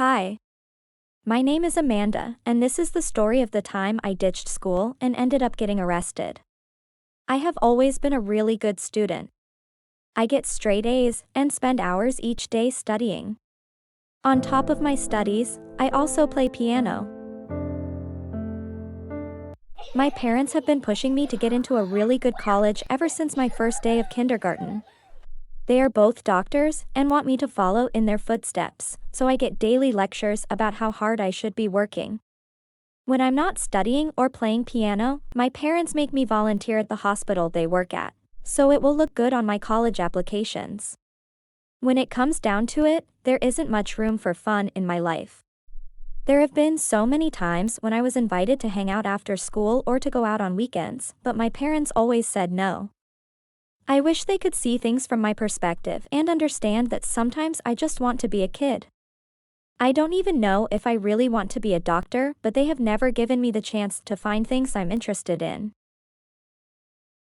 Hi, my name is Amanda, and this is the story of the time I ditched school and ended up getting arrested. I have always been a really good student. I get straight A's and spend hours each day studying. On top of my studies, I also play piano. My parents have been pushing me to get into a really good college ever since my first day of kindergarten. They are both doctors and want me to follow in their footsteps, so I get daily lectures about how hard I should be working. When I'm not studying or playing piano, my parents make me volunteer at the hospital they work at, so it will look good on my college applications. When it comes down to it, there isn't much room for fun in my life. There have been so many times when I was invited to hang out after school or to go out on weekends, but my parents always said no. I wish they could see things from my perspective and understand that sometimes I just want to be a kid. I don't even know if I really want to be a doctor, but they have never given me the chance to find things I'm interested in.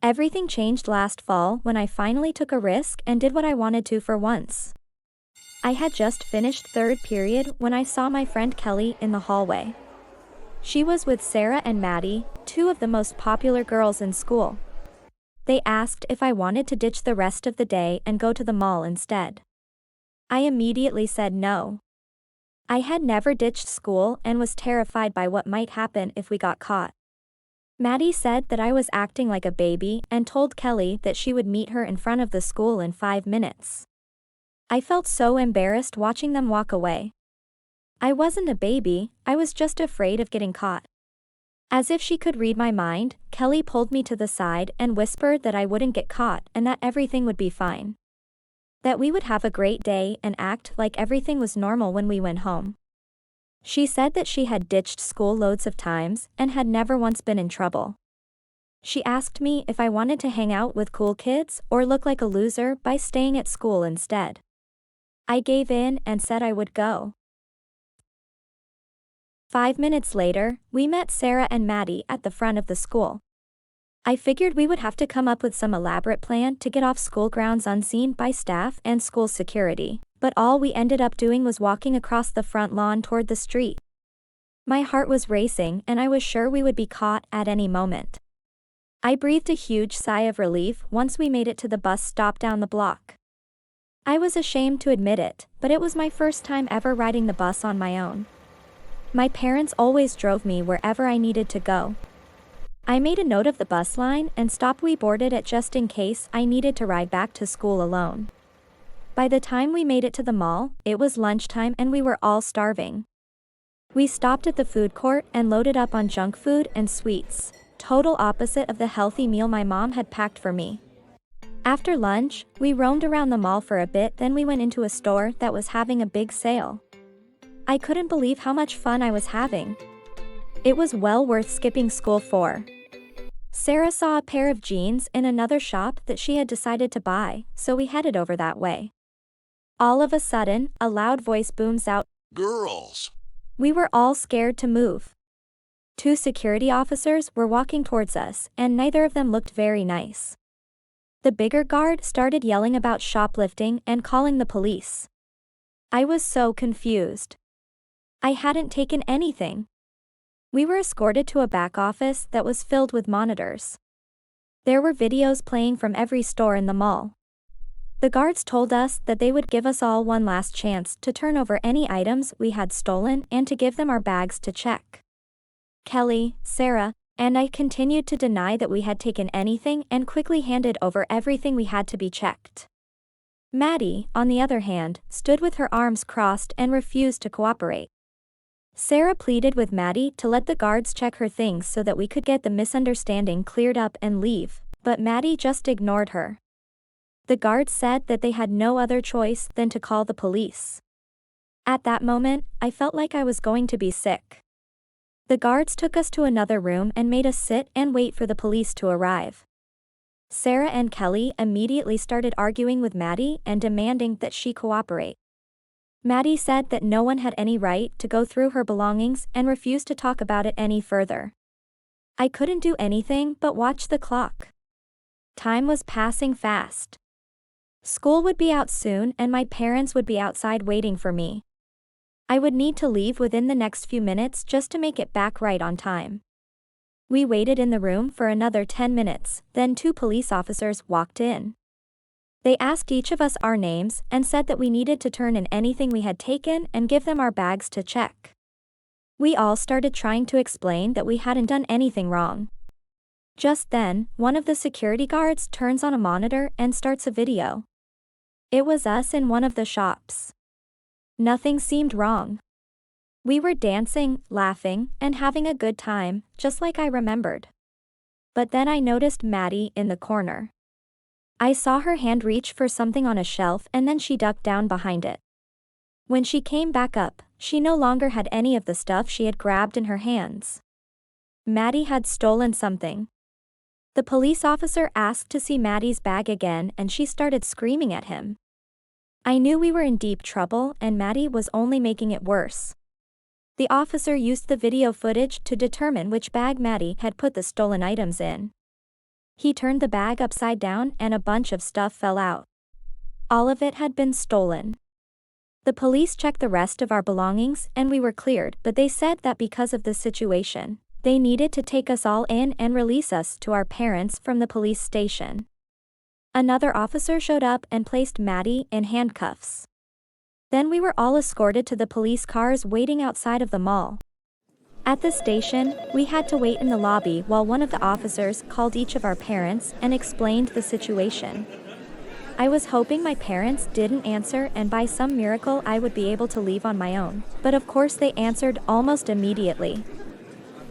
Everything changed last fall when I finally took a risk and did what I wanted to for once. I had just finished third period when I saw my friend Kelly in the hallway. She was with Sarah and Maddie, two of the most popular girls in school. They asked if I wanted to ditch the rest of the day and go to the mall instead. I immediately said no. I had never ditched school and was terrified by what might happen if we got caught. Maddie said that I was acting like a baby and told Kelly that she would meet her in front of the school in 5 minutes. I felt so embarrassed watching them walk away. I wasn't a baby, I was just afraid of getting caught. As if she could read my mind, Kelly pulled me to the side and whispered that I wouldn't get caught and that everything would be fine. That we would have a great day and act like everything was normal when we went home. She said that she had ditched school loads of times and had never once been in trouble. She asked me if I wanted to hang out with cool kids or look like a loser by staying at school instead. I gave in and said I would go. 5 minutes later, we met Sarah and Maddie at the front of the school. I figured we would have to come up with some elaborate plan to get off school grounds unseen by staff and school security, but all we ended up doing was walking across the front lawn toward the street. My heart was racing and I was sure we would be caught at any moment. I breathed a huge sigh of relief once we made it to the bus stop down the block. I was ashamed to admit it, but it was my first time ever riding the bus on my own. My parents always drove me wherever I needed to go. I made a note of the bus line and stopped we boarded it just in case I needed to ride back to school alone. By the time we made it to the mall, it was lunchtime and we were all starving. We stopped at the food court and loaded up on junk food and sweets, total opposite of the healthy meal my mom had packed for me. After lunch, we roamed around the mall for a bit, then we went into a store that was having a big sale. I couldn't believe how much fun I was having. It was well worth skipping school for. Sarah saw a pair of jeans in another shop that she had decided to buy, so we headed over that way. All of a sudden, a loud voice booms out, "Girls!" We were all scared to move. 2 security officers were walking towards us, and neither of them looked very nice. The bigger guard started yelling about shoplifting and calling the police. I was so confused. I hadn't taken anything. We were escorted to a back office that was filled with monitors. There were videos playing from every store in the mall. The guards told us that they would give us all one last chance to turn over any items we had stolen and to give them our bags to check. Kelly, Sarah, and I continued to deny that we had taken anything and quickly handed over everything we had to be checked. Maddie, on the other hand, stood with her arms crossed and refused to cooperate. Sarah pleaded with Maddie to let the guards check her things so that we could get the misunderstanding cleared up and leave, but Maddie just ignored her. The guards said that they had no other choice than to call the police. At that moment, I felt like I was going to be sick. The guards took us to another room and made us sit and wait for the police to arrive. Sarah and Kelly immediately started arguing with Maddie and demanding that she cooperate. Maddie said that no one had any right to go through her belongings and refused to talk about it any further. I couldn't do anything but watch the clock. Time was passing fast. School would be out soon and my parents would be outside waiting for me. I would need to leave within the next few minutes just to make it back right on time. We waited in the room for another 10 minutes, then 2 police officers walked in. They asked each of us our names and said that we needed to turn in anything we had taken and give them our bags to check. We all started trying to explain that we hadn't done anything wrong. Just then, one of the security guards turns on a monitor and starts a video. It was us in one of the shops. Nothing seemed wrong. We were dancing, laughing, and having a good time, just like I remembered. But then I noticed Maddie in the corner. I saw her hand reach for something on a shelf and then she ducked down behind it. When she came back up, she no longer had any of the stuff she had grabbed in her hands. Maddie had stolen something. The police officer asked to see Maddie's bag again and she started screaming at him. I knew we were in deep trouble and Maddie was only making it worse. The officer used the video footage to determine which bag Maddie had put the stolen items in. He turned the bag upside down and a bunch of stuff fell out. All of it had been stolen. The police checked the rest of our belongings and we were cleared, but they said that because of the situation, they needed to take us all in and release us to our parents from the police station. Another officer showed up and placed Maddie in handcuffs. Then we were all escorted to the police cars waiting outside of the mall. At the station, we had to wait in the lobby while one of the officers called each of our parents and explained the situation. I was hoping my parents didn't answer and by some miracle I would be able to leave on my own, but of course they answered almost immediately.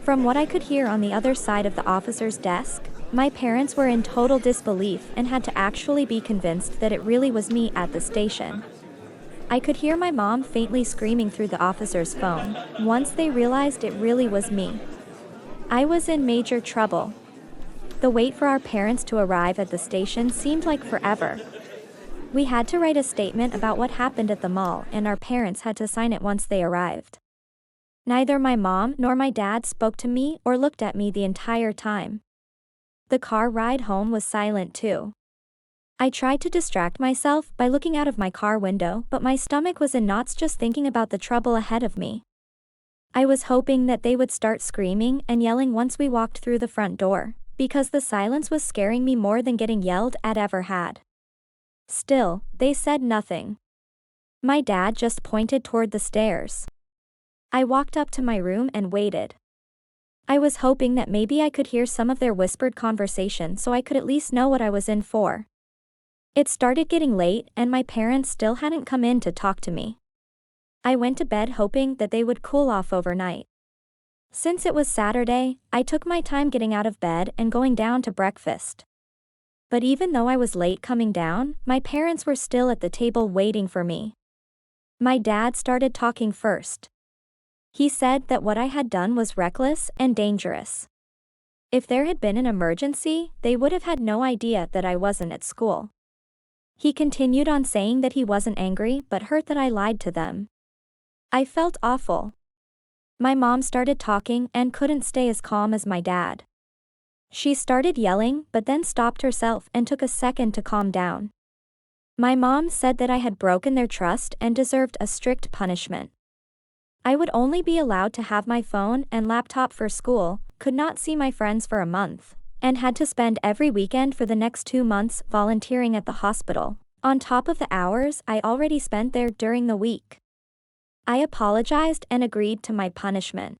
From what I could hear on the other side of the officer's desk, my parents were in total disbelief and had to actually be convinced that it really was me at the station. I could hear my mom faintly screaming through the officer's phone, once they realized it really was me. I was in major trouble. The wait for our parents to arrive at the station seemed like forever. We had to write a statement about what happened at the mall and our parents had to sign it once they arrived. Neither my mom nor my dad spoke to me or looked at me the entire time. The car ride home was silent too. I tried to distract myself by looking out of my car window, but my stomach was in knots just thinking about the trouble ahead of me. I was hoping that they would start screaming and yelling once we walked through the front door, because the silence was scaring me more than getting yelled at ever had. Still, they said nothing. My dad just pointed toward the stairs. I walked up to my room and waited. I was hoping that maybe I could hear some of their whispered conversation so I could at least know what I was in for. It started getting late and my parents still hadn't come in to talk to me. I went to bed hoping that they would cool off overnight. Since it was Saturday, I took my time getting out of bed and going down to breakfast. But even though I was late coming down, my parents were still at the table waiting for me. My dad started talking first. He said that what I had done was reckless and dangerous. If there had been an emergency, they would have had no idea that I wasn't at school. He continued on saying that he wasn't angry but hurt that I lied to them. I felt awful. My mom started talking and couldn't stay as calm as my dad. She started yelling but then stopped herself and took a second to calm down. My mom said that I had broken their trust and deserved a strict punishment. I would only be allowed to have my phone and laptop for school, could not see my friends for a month, and had to spend every weekend for the next 2 months volunteering at the hospital, on top of the hours I already spent there during the week. I apologized and agreed to my punishment.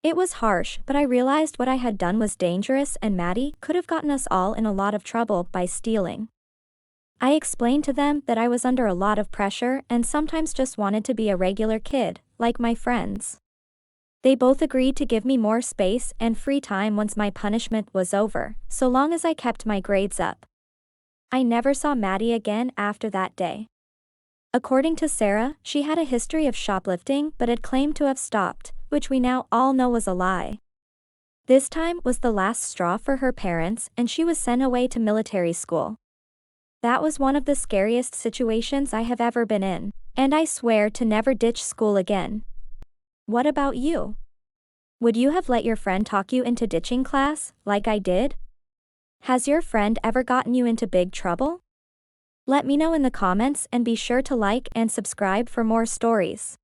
It was harsh, but I realized what I had done was dangerous and Maddie could have gotten us all in a lot of trouble by stealing. I explained to them that I was under a lot of pressure and sometimes just wanted to be a regular kid, like my friends. They both agreed to give me more space and free time once my punishment was over, so long as I kept my grades up. I never saw Maddie again after that day. According to Sarah, she had a history of shoplifting but had claimed to have stopped, which we now all know was a lie. This time was the last straw for her parents and she was sent away to military school. That was one of the scariest situations I have ever been in, and I swear to never ditch school again. What about you? Would you have let your friend talk you into ditching class, like I did? Has your friend ever gotten you into big trouble? Let me know in the comments and be sure to like and subscribe for more stories.